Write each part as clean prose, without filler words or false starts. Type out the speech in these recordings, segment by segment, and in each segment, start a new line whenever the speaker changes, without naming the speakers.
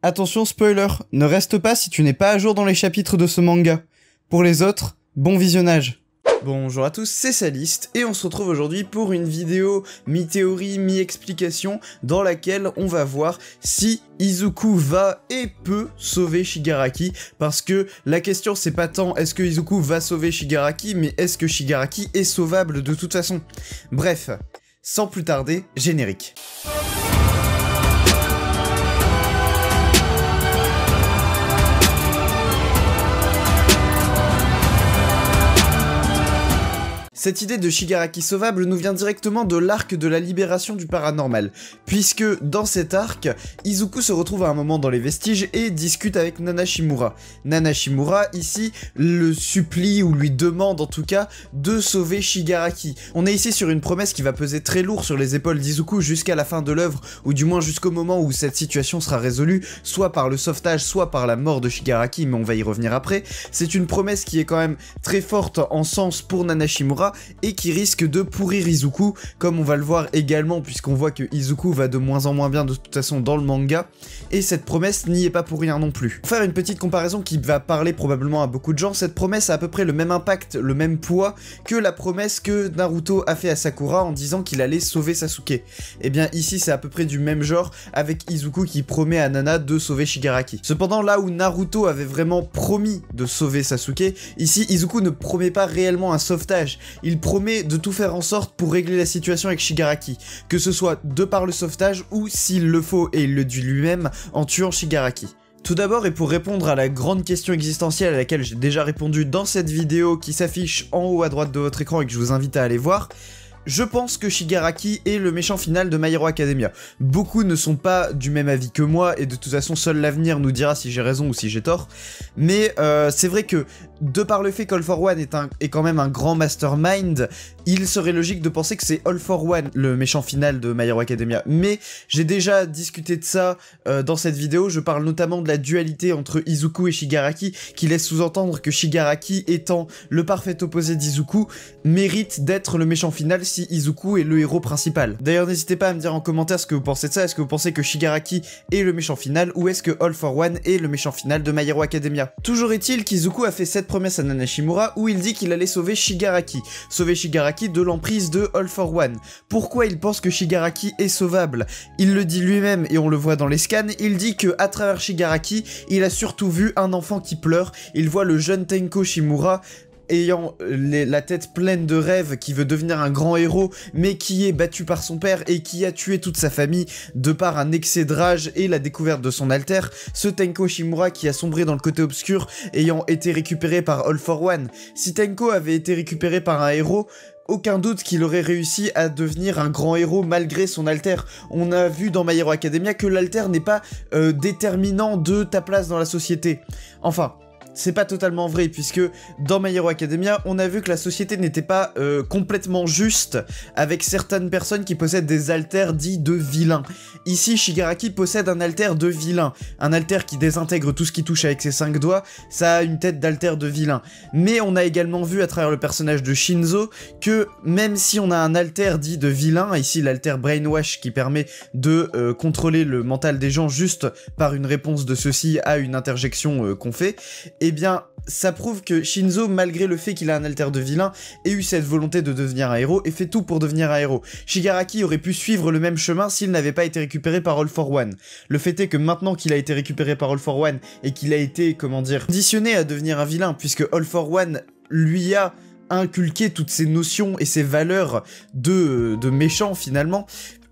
Attention spoiler, ne reste pas si tu n'es pas à jour dans les chapitres de ce manga. Pour les autres, bon visionnage. Bonjour à tous, c'est Saliste et on se retrouve aujourd'hui pour une vidéo mi-théorie, mi-explication dans laquelle on va voir si Izuku va et peut sauver Shigaraki, parce que la question c'est pas tant est-ce que Izuku va sauver Shigaraki, mais est-ce que Shigaraki est sauvable de toute façon. Bref, sans plus tarder, générique. Cette idée de Shigaraki sauvable nous vient directement de l'arc de la libération du paranormal, puisque dans cet arc, Izuku se retrouve à un moment dans les vestiges et discute avec Nana Shimura. Nana Shimura, ici, le supplie ou lui demande en tout cas de sauver Shigaraki. On est ici sur une promesse qui va peser très lourd sur les épaules d'Izuku jusqu'à la fin de l'œuvre, ou du moins jusqu'au moment où cette situation sera résolue, soit par le sauvetage, soit par la mort de Shigaraki, mais on va y revenir après. C'est une promesse qui est quand même très forte en sens pour Nana Shimura, et qui risque de pourrir Izuku, comme on va le voir également, puisqu'on voit que Izuku va de moins en moins bien de toute façon dans le manga, et cette promesse n'y est pas pour rien non plus. Pour faire une petite comparaison qui va parler probablement à beaucoup de gens, cette promesse a à peu près le même impact, le même poids, que la promesse que Naruto a fait à Sakura en disant qu'il allait sauver Sasuke. Et bien ici c'est à peu près du même genre, avec Izuku qui promet à Nana de sauver Shigaraki. Cependant là où Naruto avait vraiment promis de sauver Sasuke, ici Izuku ne promet pas réellement un sauvetage, il promet de tout faire en sorte pour régler la situation avec Shigaraki, que ce soit de par le sauvetage ou s'il le faut, et il le dit lui-même, en tuant Shigaraki. Tout d'abord, et pour répondre à la grande question existentielle à laquelle j'ai déjà répondu dans cette vidéo qui s'affiche en haut à droite de votre écran et que je vous invite à aller voir, je pense que Shigaraki est le méchant final de My Hero Academia. Beaucoup ne sont pas du même avis que moi, et de toute façon seul l'avenir nous dira si j'ai raison ou si j'ai tort, mais c'est vrai que de par le fait qu'All for One est quand même un grand mastermind, il serait logique de penser que c'est All for One le méchant final de My Hero Academia. Mais j'ai déjà discuté de ça dans cette vidéo, je parle notamment de la dualité entre Izuku et Shigaraki, qui laisse sous-entendre que Shigaraki, étant le parfait opposé d'Izuku, mérite d'être le méchant final si Izuku est le héros principal. D'ailleurs n'hésitez pas à me dire en commentaire ce que vous pensez de ça, est-ce que vous pensez que Shigaraki est le méchant final, ou est-ce que All for One est le méchant final de My Hero Academia. Toujours est-il qu'Izuku a fait cette promesse à Nana Shimura où il dit qu'il allait sauver Shigaraki de l'emprise de All for One. Pourquoi il pense que Shigaraki est sauvable? Il le dit lui-même et on le voit dans les scans, il dit que à travers Shigaraki, il a surtout vu un enfant qui pleure, il voit le jeune Tenko Shimura ayant la tête pleine de rêves, qui veut devenir un grand héros, mais qui est battu par son père et qui a tué toute sa famille de par un excès de rage et la découverte de son alter. Ce Tenko Shimura qui a sombré dans le côté obscur, ayant été récupéré par All for One. Si Tenko avait été récupéré par un héros, aucun doute qu'il aurait réussi à devenir un grand héros malgré son alter. On a vu dans My Hero Academia que l'alter n'est pas déterminant de ta place dans la société. Enfin, c'est pas totalement vrai, puisque dans My Hero Academia, on a vu que la société n'était pas complètement juste avec certaines personnes qui possèdent des alters dits de vilains. Ici, Shigaraki possède un alter de vilain, un alter qui désintègre tout ce qui touche avec ses 5 doigts, ça a une tête d'alter de vilain. Mais on a également vu à travers le personnage de Shinzo que même si on a un alter dit de vilain, ici l'alter Brainwash qui permet de contrôler le mental des gens juste par une réponse de ceux-ci à une interjection qu'on fait, eh bien, ça prouve que Shinzo, malgré le fait qu'il a un alter de vilain, ait eu cette volonté de devenir un héros et fait tout pour devenir un héros. Shigaraki aurait pu suivre le même chemin s'il n'avait pas été récupéré par All for One. Le fait est que maintenant qu'il a été récupéré par All for One et qu'il a été, comment dire, conditionné à devenir un vilain, puisque All for One lui a inculqué toutes ces notions et ces valeurs de méchant finalement,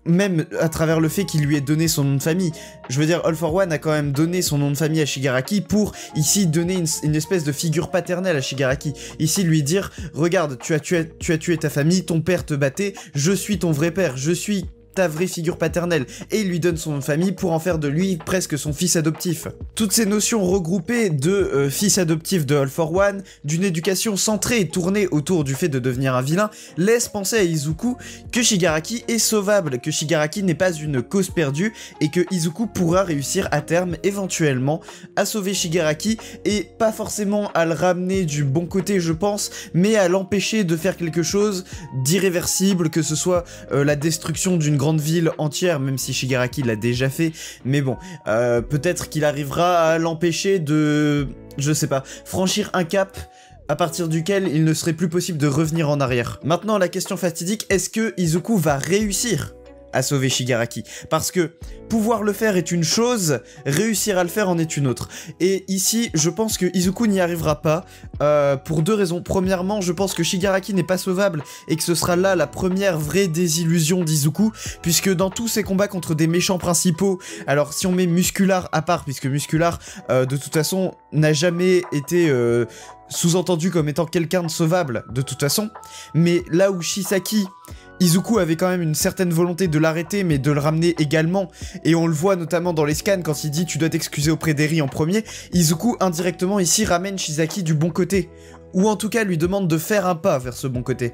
même à travers le fait qu'il lui ait donné son nom de famille. Je veux dire, All for One a quand même donné son nom de famille à Shigaraki pour, ici, donner une espèce de figure paternelle à Shigaraki. Ici, lui dire, regarde, tu as tué ta famille, ton père te battait, je suis ton vrai père, je suis ta vraie figure paternelle, et il lui donne son nom de famille pour en faire de lui presque son fils adoptif. Toutes ces notions regroupées de fils adoptif de All for One, d'une éducation centrée et tournée autour du fait de devenir un vilain, laissent penser à Izuku que Shigaraki est sauvable, que Shigaraki n'est pas une cause perdue, et que Izuku pourra réussir à terme, éventuellement, à sauver Shigaraki, et pas forcément à le ramener du bon côté je pense, mais à l'empêcher de faire quelque chose d'irréversible, que ce soit la destruction d'une grande ville entière, même si Shigaraki l'a déjà fait, mais bon, peut-être qu'il arrivera à l'empêcher de, je sais pas, franchir un cap à partir duquel il ne serait plus possible de revenir en arrière. Maintenant, la question fatidique, est-ce que Izuku va réussir à sauver Shigaraki? Parce que pouvoir le faire est une chose, réussir à le faire en est une autre. Et ici, je pense que Izuku n'y arrivera pas, pour deux raisons. Premièrement, je pense que Shigaraki n'est pas sauvable, et que ce sera là la première vraie désillusion d'Izuku, puisque dans tous ses combats contre des méchants principaux, alors si on met Muscular à part, puisque Muscular, de toute façon, n'a jamais été sous-entendu comme étant quelqu'un de sauvable, de toute façon, mais là où Shisaki, Izuku avait quand même une certaine volonté de l'arrêter, mais de le ramener également, et on le voit notamment dans les scans quand il dit « tu dois t'excuser auprès d'Eri en premier », Izuku indirectement ici ramène Shisaki du bon côté, ou en tout cas lui demande de faire un pas vers ce bon côté.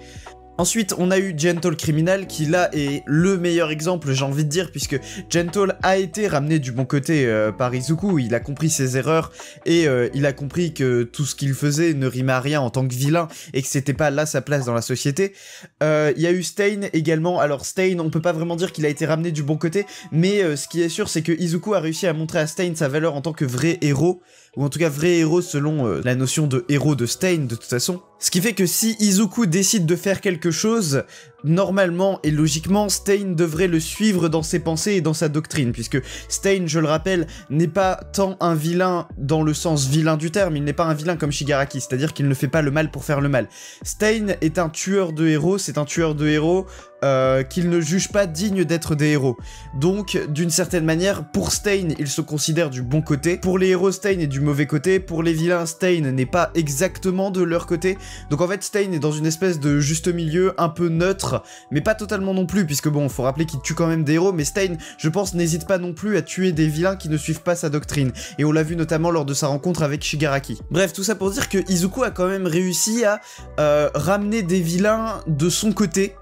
Ensuite, on a eu Gentle Criminal qui là est le meilleur exemple, j'ai envie de dire, puisque Gentle a été ramené du bon côté par Izuku, il a compris ses erreurs et il a compris que tout ce qu'il faisait ne rimait à rien en tant que vilain et que c'était pas là sa place dans la société. Il y a eu Stain également, alors Stain on peut pas vraiment dire qu'il a été ramené du bon côté, mais ce qui est sûr c'est que Izuku a réussi à montrer à Stain sa valeur en tant que vrai héros, ou en tout cas vrai héros selon la notion de héros de Stain de toute façon. Ce qui fait que si Izuku décide de faire quelque chose, normalement et logiquement, Stain devrait le suivre dans ses pensées et dans sa doctrine, puisque Stain, je le rappelle, n'est pas tant un vilain dans le sens vilain du terme, il n'est pas un vilain comme Shigaraki, c'est-à-dire qu'il ne fait pas le mal pour faire le mal. Stain est un tueur de héros, c'est un tueur de héros qu'il ne juge pas digne d'être des héros. Donc, d'une certaine manière, pour Stain, il se considère du bon côté. Pour les héros, Stain est du mauvais côté. Pour les vilains, Stain n'est pas exactement de leur côté. Donc en fait, Stain est dans une espèce de juste milieu, un peu neutre, mais pas totalement non plus, puisque bon, faut rappeler qu'il tue quand même des héros, mais Stain, je pense, n'hésite pas non plus à tuer des vilains qui ne suivent pas sa doctrine. Et on l'a vu notamment lors de sa rencontre avec Shigaraki. Bref, tout ça pour dire que Izuku a quand même réussi à ramener des vilains de son côté.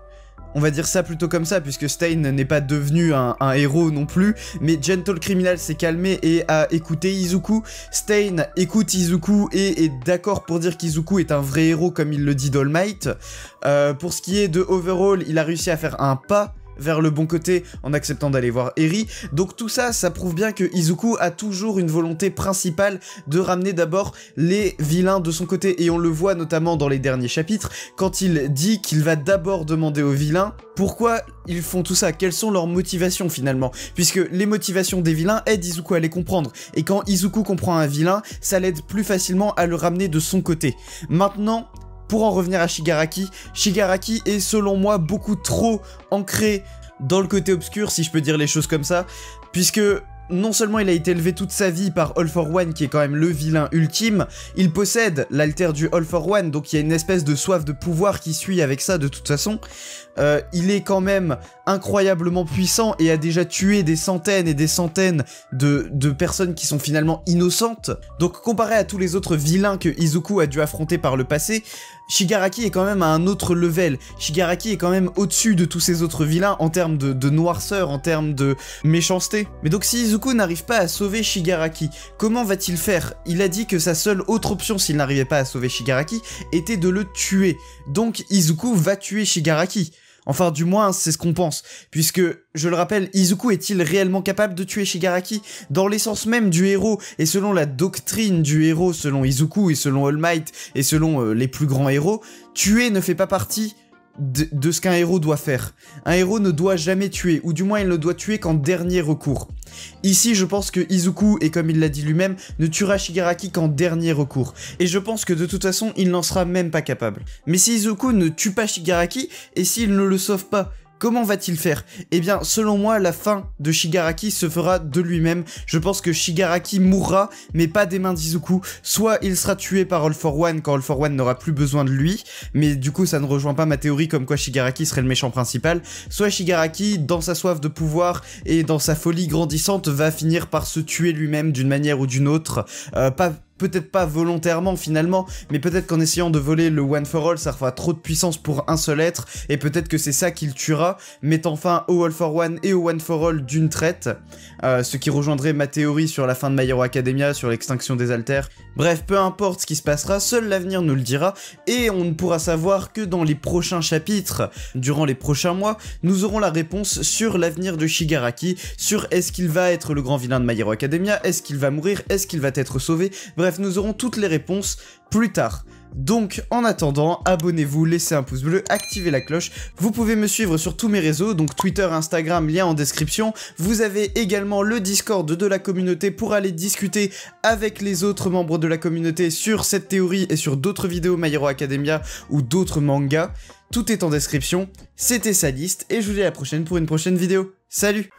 On va dire ça plutôt comme ça, puisque Stain n'est pas devenu un héros non plus, mais Gentle Criminal s'est calmé et a écouté Izuku. Stain écoute Izuku et est d'accord pour dire qu'Izuku est un vrai héros comme il le dit d'All Might. Pour ce qui est de Overall, il a réussi à faire un pas vers le bon côté en acceptant d'aller voir Eri. Donc tout ça, ça prouve bien que Izuku a toujours une volonté principale de ramener d'abord les vilains de son côté. Et on le voit notamment dans les derniers chapitres, quand il dit qu'il va d'abord demander aux vilains pourquoi ils font tout ça, quelles sont leurs motivations finalement. Puisque les motivations des vilains aident Izuku à les comprendre. Et quand Izuku comprend un vilain, ça l'aide plus facilement à le ramener de son côté. Maintenant, pour en revenir à Shigaraki, Shigaraki est selon moi beaucoup trop ancré dans le côté obscur, si je peux dire les choses comme ça, puisque non seulement il a été élevé toute sa vie par All for One, qui est quand même le vilain ultime, il possède l'alter du All for One, donc il y a une espèce de soif de pouvoir qui suit avec ça de toute façon. Il est quand même incroyablement puissant et a déjà tué des centaines et des centaines de personnes qui sont finalement innocentes. Donc comparé à tous les autres vilains que Izuku a dû affronter par le passé, Shigaraki est quand même à un autre level. Shigaraki est quand même au-dessus de tous ces autres vilains en termes de noirceur, en termes de méchanceté. Mais donc si Izuku n'arrive pas à sauver Shigaraki, comment va-t-il faire? Il a dit que sa seule autre option s'il n'arrivait pas à sauver Shigaraki était de le tuer. Donc Izuku va tuer Shigaraki. Enfin, du moins, c'est ce qu'on pense. Puisque, je le rappelle, Izuku est-il réellement capable de tuer Shigaraki? Dans l'essence même du héros, et selon la doctrine du héros, selon Izuku et selon All Might, et selon les plus grands héros, tuer ne fait pas partie de ce qu'un héros doit faire. Un héros ne doit jamais tuer, ou du moins il ne doit tuer qu'en dernier recours. Ici, je pense que Izuku, et comme il l'a dit lui-même, ne tuera Shigaraki qu'en dernier recours. Et je pense que de toute façon, il n'en sera même pas capable. Mais si Izuku ne tue pas Shigaraki, et s'il ne le sauve pas, comment va-t-il faire? Eh bien, selon moi, la fin de Shigaraki se fera de lui-même. Je pense que Shigaraki mourra, mais pas des mains d'Izuku. Soit il sera tué par All for One quand All for One n'aura plus besoin de lui, mais du coup ça ne rejoint pas ma théorie comme quoi Shigaraki serait le méchant principal. Soit Shigaraki, dans sa soif de pouvoir et dans sa folie grandissante, va finir par se tuer lui-même d'une manière ou d'une autre. Pas peut-être pas volontairement finalement, mais peut-être qu'en essayant de voler le One for All, ça fera trop de puissance pour un seul être, et peut-être que c'est ça qui le tuera, mettant fin au All for One et au One for All d'une traite, ce qui rejoindrait ma théorie sur la fin de My Hero Academia, sur l'extinction des alters. Bref, peu importe ce qui se passera, seul l'avenir nous le dira, et on ne pourra savoir que dans les prochains chapitres, durant les prochains mois, nous aurons la réponse sur l'avenir de Shigaraki, sur est-ce qu'il va être le grand vilain de My Hero Academia, est-ce qu'il va mourir, est-ce qu'il va être sauvé, bref, nous aurons toutes les réponses plus tard. Donc, en attendant, abonnez-vous, laissez un pouce bleu, activez la cloche. Vous pouvez me suivre sur tous mes réseaux, donc Twitter, Instagram, lien en description. Vous avez également le Discord de la communauté pour aller discuter avec les autres membres de la communauté sur cette théorie et sur d'autres vidéos My Hero Academia ou d'autres mangas. Tout est en description. C'était Sadiste et je vous dis à la prochaine pour une prochaine vidéo. Salut!